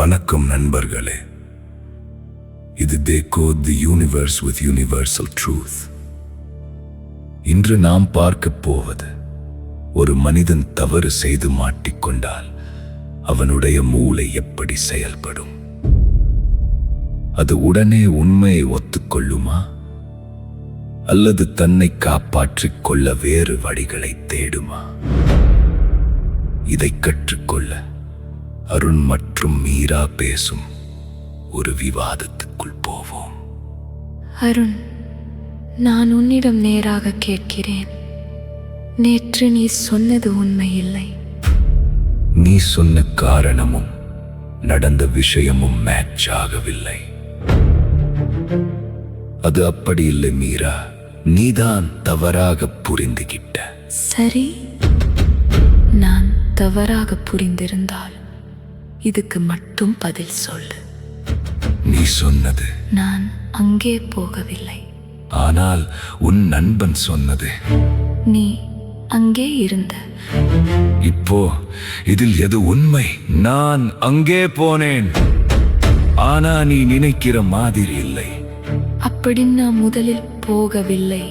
வணக்கம் நண்பர்களே. இது Decode the Universe with Universal Truth. இன்று நாம் பார்க்கப் போவது, ஒரு மனிதன் தவறு செய்து மாட்டிக்கொண்டால் அவனுடைய மூளை எப்படி செயல்படும். அது உடனே உண்மையை ஒத்துக்கொள்ளுமா, அல்லது தன்னை காப்பாற்றிக் கொள்ள வேறு வழிகளை தேடுமா? இதை கற்றுக்கொள்ள அருண் மற்றும் மீரா பேசும் ஒரு விவாதத்துக்குள் போவோம். அருண், நான் உன்னிடம் நேராக கேட்கிறேன். நேற்று நீ சொன்னது உண்மை இல்லை. நீ சொன்ன காரணமும் நடந்த விஷயமும் மேட்ச் ஆகவில்லை. அது அப்படி இல்லை மீரா, நீதான் தவறாக புரிந்துகிட்ட. சரி, நான் தவறாக புரிந்திருந்தால் இதுக்கு மட்டும் பதில் சொல்லு. நீ சொன்னது நான் அங்கே போகவில்லை. ஆனால் உன் நண்பன் சொன்னது நீ அங்கே இருந்த. இப்போ இதில் எது உண்மை? நான் அங்கே போனேன், ஆனா நீ நினைக்கிற மாதிரி இல்லை. அப்படி நான் முதலில் போகவில்லை.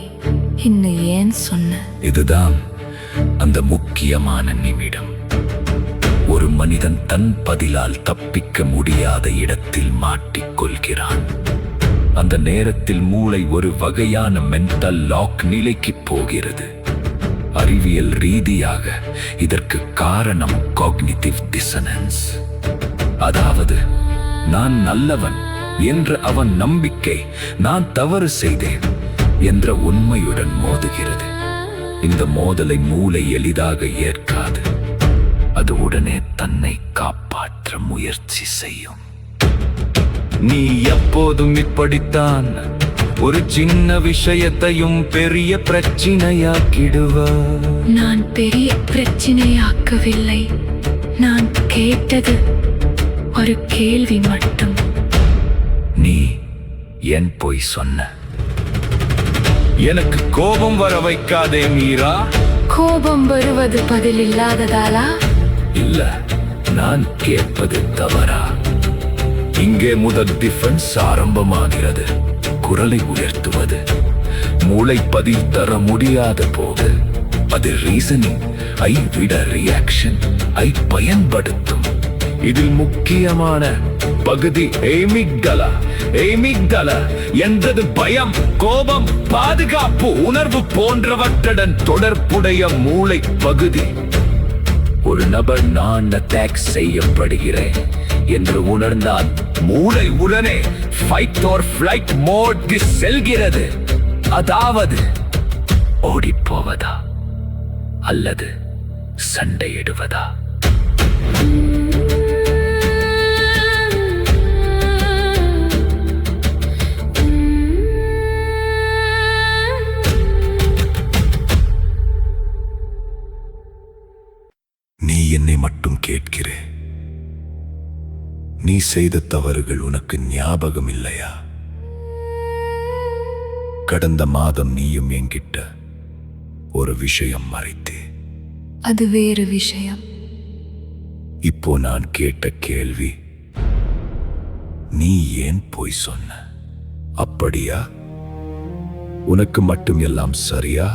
இன்னும் ஏன் சொன்ன? இதுதான் அந்த முக்கியமான நிமிடம். ஒரு மனிதன் தன் பதிலால் தப்பிக்க முடியாத இடத்தில் மாட்டிக்கொள்கிறான். அந்த நேரத்தில் மூளை ஒரு வகையான மென்டல் லாக் நிலைக்கு போகிறது. அறிவியல் ரீதியாக இதற்கு காரணம் காக்னிட்டிவ் டிசனன்ஸ். அதாவது, நான் நல்லவன் என்ற அவன் நம்பிக்கை நான் தவறு செய்தேன் என்ற உண்மையுடன் மோதுகிறது. இந்த மோதலை மூளை எளிதாக ஏற்காது. அது உடனே தன்னை காப்பாற்ற முயற்சி செய்யும். நீ எப்போதும் இப்படித்தான் ஒரு சின்ன விஷயத்தையும் பெரிய பிரச்சனையாக்கிடுவ. நான் பெரிய பிரச்சனையாக்கவில்லை. நான் கேட்டது ஒரு கேள்வி மட்டும். நீ ஏன் போய் சொன்ன? எனக்கு கோபம் வர வைக்காதே மீரா. கோபம் வருவது பதில் இல்லாததாலா? இல்ல, நான் கேட்பது தவறா? இங்கே முதல் டிஃபென்ஸ் ஆரம்பமாகிறது. குரலை உயர்த்துவது. மூளை பதில் தர முடியாத போது அது ரீசனிங் ஐ விட ரியாக்ஷன் ஐ பயன்படுத்தும். இதில் முக்கியமான பகுதி ஏமிக்டலா. ஏமிக்டலா என்றது பயம், கோபம், பாதுகாப்பு உணர்வு போன்றவற்றுடன் தொடர்புடைய மூளை பகுதி. ஒரு நபர் நான் அட்டாக் செய்யப்படுகிறேன் என்று உணர்ந்தால் மூளை உடனே ஃபைட் ஆர் ஃப்ளைட் மோட்க்கு செல்கிறது. அதாவது ஓடிப்போவதா அல்லது சண்டையிடுவதா. நீ என்னை மட்டும் கேட்கிறே. நீ செய்த தவறுகள் உனக்கு ஞாபகம் இல்லையா? கடந்த மாதம் நீயும் என்கிட்ட ஒரு விஷயம் மறைத்தே. அது வேறு விஷயம். இப்போ நான் கேட்ட கேள்வி, நீ ஏன் போய் சொன்ன? அப்படியா? உனக்கு மட்டும் எல்லாம் சரியா?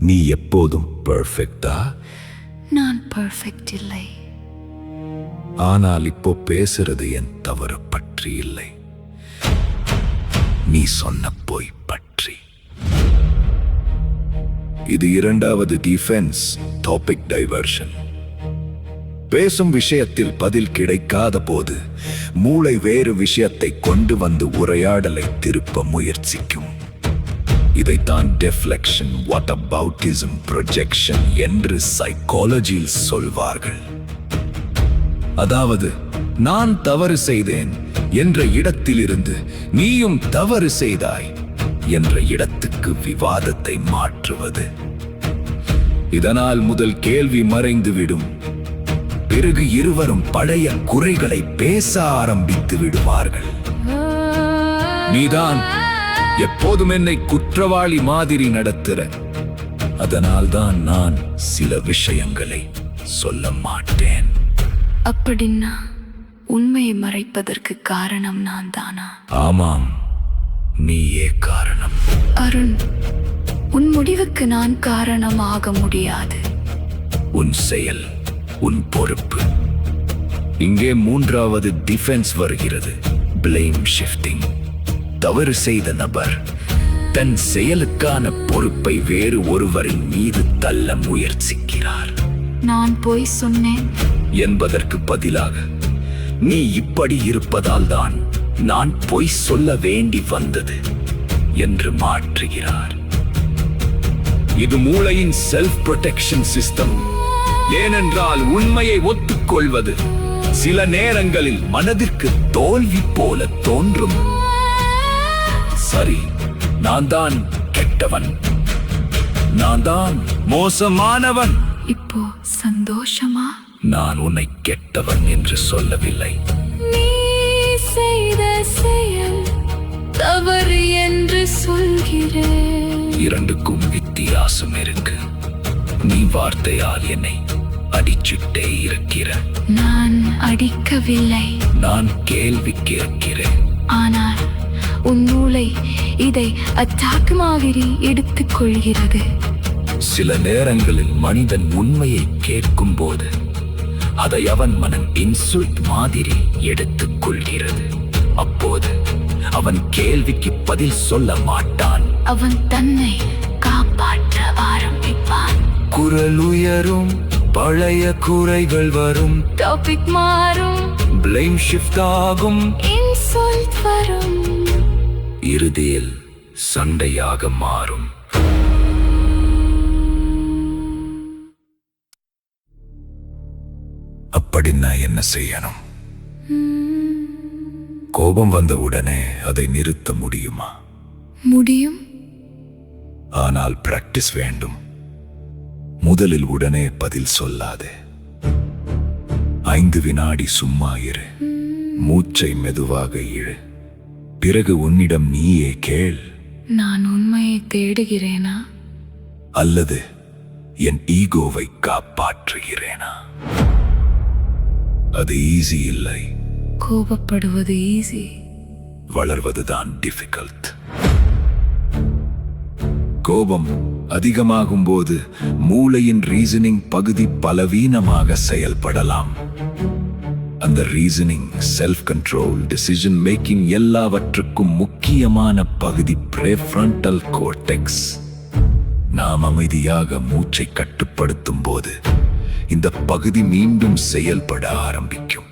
நீ எப்போதும் பெர்ஃபெக்ட்டா? நான் பெர்ஃபெக்ட் இல்லை. ஆனால் இப்போ பேசுறது என் தவறு பற்றி இல்லை, நீ சொன்ன பொய் பற்றி. இது இரண்டாவது டிஃபென்ஸ், டாபிக் டைவர்ஷன். பேசும் விஷயத்தில் பதில் கிடைக்காத போது மூளை வேறு விஷயத்தை கொண்டு வந்து உரையாடலை திருப்ப முயற்சிக்கும். இதைத்தான் டெஃப்ளெக்ஷன், வாட்டபவுட்டிசம், ப்ரொஜெக்ஷன் என்று சைக்காலஜியில் சொல்வார்கள். அதாவது, நான் தவறு செய்தேன் என்ற இடத்திலிருந்து நீயும் தவறு செய்தாய் என்ற இடத்துக்கு விவாதத்தை மாற்றுவது. இதனால் முதல் கேள்வி மறைந்துவிடும். பிறகு இருவரும் பழைய குறைகளை பேச ஆரம்பித்து விடுவார்கள். நீதான் எப்போதும் என்னை குற்றவாளி மாதிரி நடத்துற. அதனால்தான் நான் சில விஷயங்களை சொல்ல மாட்டேன். அப்படின்னா உண்மையை மறைப்பதற்கு காரணம் நான் தானா? ஆமாம், நீயே காரணம். அருண், உன் முடிவுக்கு நான் காரணமாக முடியாது. உன் செயல், உன் பொறுப்பு. இங்கே மூன்றாவது டிஃபென்ஸ் வருகிறது. Blame shifting. தவறு செய்த நபர் தன் செயலுக்கான பொறுப்பை வேறு ஒருவரின் மீது தள்ள முயற்சிக்கிறார். நான் போய் சொன்னேன் என்பதற்கு பதிலாக, நீ இப்படி இருப்பதால் தான் நான் பொய் சொல்ல வேண்டி வந்தது என்று மாற்றுகிறார். இது மூளையின் செல்ஃப் ப்ரொடெக்ஷன் சிஸ்டம். ஏனென்றால் உண்மையை ஒத்துக்கொள்வது சில நேரங்களில் மனதிற்கு தோல்வி போல தோன்றும். சரி, நான் தான் கெட்டவன், நான் தான் மோசமானவன். இப்போ சந்தோஷமா? நான் உன்னை கெட்டவன் என்று சொல்லவில்லை. நீ செய்த செயல் தவறு என்று சொல்கிறேன். இரண்டுக்கும் வித்தியாசம் இருக்கு. நீ வார்த்தையால் என்னை அடிச்சுட்டே இருக்கிற. நான் அடிக்கவில்லை. நான் கேள்வி கேட்கிறேன். ஆனால் உன் மூளை இதை அட்டாக் மாதிரி எடுத்துக் கொள்கிறது. சில நேரங்களில் மனிதன் உண்மையை கேட்கும் போது அதை அவன் மனம் இன்சல்ட் மாதிரி எடுத்துக் கொள்கிறது. அப்போது அவன் கேள்விக்கு பதில் சொல்ல மாட்டான். அவன் தன்னை காப்பாற்ற ஆரம்பிப்பான். குரல் உயரும், பழைய குறைகள் வரும், டாபிக் மாறும், பிளேம் ஷிஃப்ட் ஆகும், இன்சல்ட் வரும், இறுதியில் சண்டையாக மாறும். அப்படி நான் என்ன செய்யணும்? கோபம் வந்த உடனே அதை நிறுத்த முடியுமா? முடியும். ஆனால் பிராக்டிஸ் வேண்டும். முதலில் உடனே பதில் சொல்லாதே. 5 வினாடி சும்மா இரு. மூச்சை மெதுவாக இழு. பிறகு உன்னிடம் நீயே கேள், நான் உண்மையை தேடுகிறேனா அல்லது என் ஈகோவை காப்பாற்றுகிறேனா? அது ஈஸி இல்லை. கோபப்படுவது ஈஸி, வளர்வதுதான் டிஃபிகல்ட். கோபம் அதிகமாகும் போது மூளையின் ரீசனிங் பகுதி பலவீனமாக செயல்படலாம். அந்த reasoning, self control, decision making எல்லாவற்றுக்கும் முக்கியமான பகுதி ப்ரீஃப்ரண்டல் கோர்டெக்ஸ். நாம் அமைதியாக மூச்சை கட்டுப்படுத்தும் போது இந்த பகுதி மீண்டும் செயல்பட ஆரம்பிக்கும்.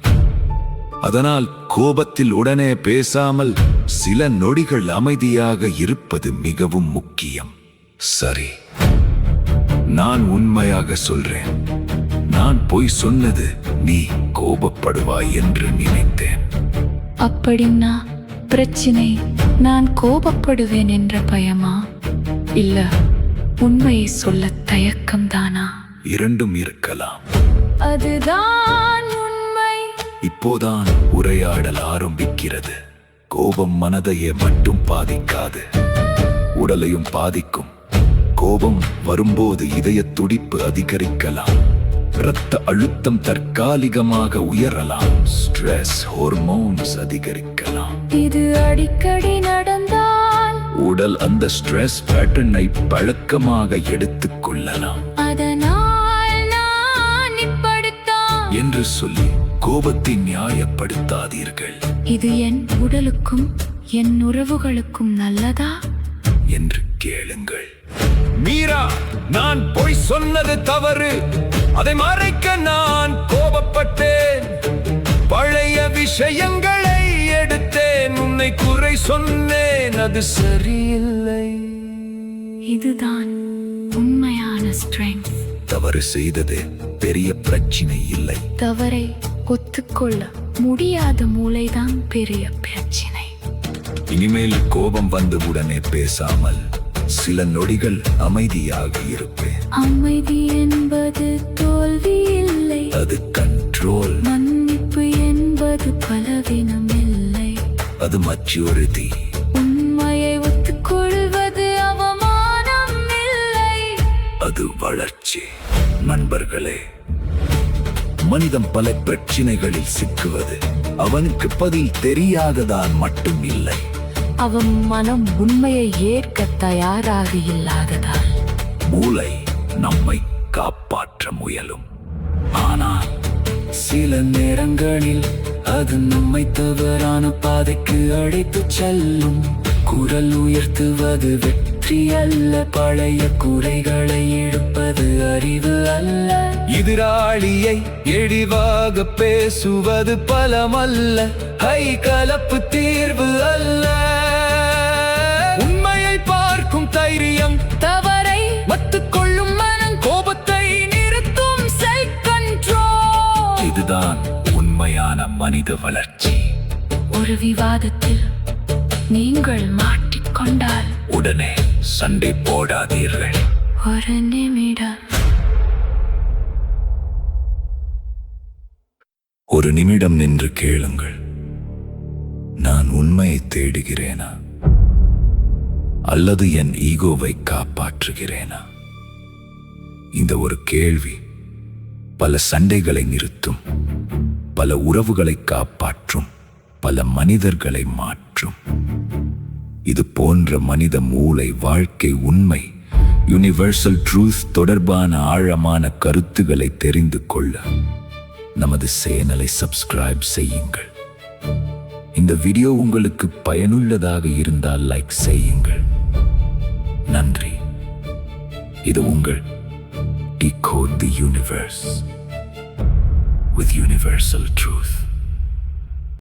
அதனால் கோபத்தில் உடனே பேசாமல் சில நொடிகள் அமைதியாக இருப்பது மிகவும் முக்கியம். சரி, நான் உண்மையாக சொல்றேன். நான் பொய் சொன்னது நீ கோபப்படுவாய் என்று நினைத்தேன். அப்படின்னா பிரச்சனை நான் கோபப்படுவேன் என்ற பயமா, இல்ல உண்மையை சொல்ல தயக்கம் தானா? இரண்டும் இருக்கலாம். அதுதான் உண்மை. இப்போதான் உரையாடல் ஆரம்பிக்கிறது. கோபம் மனதையே மட்டும் பாதிக்காது, உடலையும் பாதிக்கும். கோபம் வரும்போது இதய துடிப்பு அதிகரிக்கலாம், இரத்த அழுத்தம் தற்காலிகமாக உயரலாம், ஸ்ட்ரெஸ் ஹார்மோன்ஸ் அதிகரிக்கலாம். இது அடிக்கடி நடந்தால் உடல் அந்த ஸ்ட்ரெஸ் பேட்டர்னை பழக்கமாக எடுத்துக் கொள்ளலாம். அதனால் நான் இப்படித்தான் என்று சொல்லி கோபத்தை நியாயப்படுத்தாதீர்கள். இது என் உடலுக்கும் என் உறவுகளுக்கும் நல்லதா என்று கேளுங்கள். மீரா, நான் பொய் சொன்னது தவறு. அதை மறைக்க நான் கோபப்பட்டேன். பழைய விஷயங்களை எடுத்தேன், உன்னை குறை சொன்னேன், அது சரியில்லை. இதுதான் உண்மையான ஸ்ட்ரெங்த். தவறு செய்தது பெரிய பிரச்சனை இல்லை. தவறை ஒத்துக்கொள்ள முடியாத மூளைதான் பெரிய பிரச்சனை. இனிமேல் கோபம் வந்து உடனே பேசாமல் சில நொடிகள் அமைதியாக இருப்பேன். அமைதி என்பது தோல்வி இல்லை, அது கண்ட்ரோல். மன்னிப்பு என்பது பலவீனம் இல்லை, அது மெச்சூரிட்டி. உண்மையை ஒத்துக்கொள்வது அவமானம் இல்லை, அது வளர்ச்சி. நண்பர்களே, மனிதன் பல பிரச்சனைகளில் சிக்குவது அவனுக்கு பதில் தெரியாததான் மட்டும் இல்லை, அவன் மனம் உண்மையை ஏற்க தயாராக இல்லாததால். மூளை நம்மை காப்பாற்ற முயலும், ஆனால் சில நேரங்களில் அது நம்மை தவறான பாதைக்கு அழைத்துச் செல்லும். குரல் உயர்த்துவது வெற்றி அல்ல, பழைய குறைகளை எடுப்பது அறிவு அல்ல. எதிராளியை எளிவாக பேசுவது பலமல்ல, கலப்பு தீர்வு அல்ல. உண்மையை பார்க்கும் தைரியம், தவறை மத்துக்கொள்ளும் மனம், கோபத்தை நிறுத்தும் செல்ஃப் கண்ட்ரோல், இதுதான் உண்மையான மனித வளர்ச்சி. ஒரு விவாதத்தில் நீங்கள் மாட்டிக்கொண்டால் உடனே சண்டை போடாதீர்கள். ஒரு நிமிடம், ஒரு நிமிடம் நின்று கேளுங்கள். நான் உண்மையை தேடுகிறேனா அல்லது என் ஈகோவை காப்பாற்றுகிறேனா? இந்த ஒரு கேள்வி பல சண்டைகளை நிறுத்தும், பல உறவுகளை காப்பாற்றும், பல மனிதர்களை மாற்றும். இது போன்ற மனித மூளை வாழ்க்கை உண்மை, யுனிவர்சல் ட்ரூத் தொடர்பான ஆழமான கருத்துக்களை தெரிந்து கொள்ள நமது சேனலை சப்ஸ்கிரைப் செய்யுங்கள். இந்த வீடியோ உங்களுக்கு பயனுள்ளதாக இருந்தால் லைக் செய்யுங்கள். நன்றி. இது உங்கள் Decode the Universe with Universal Truth.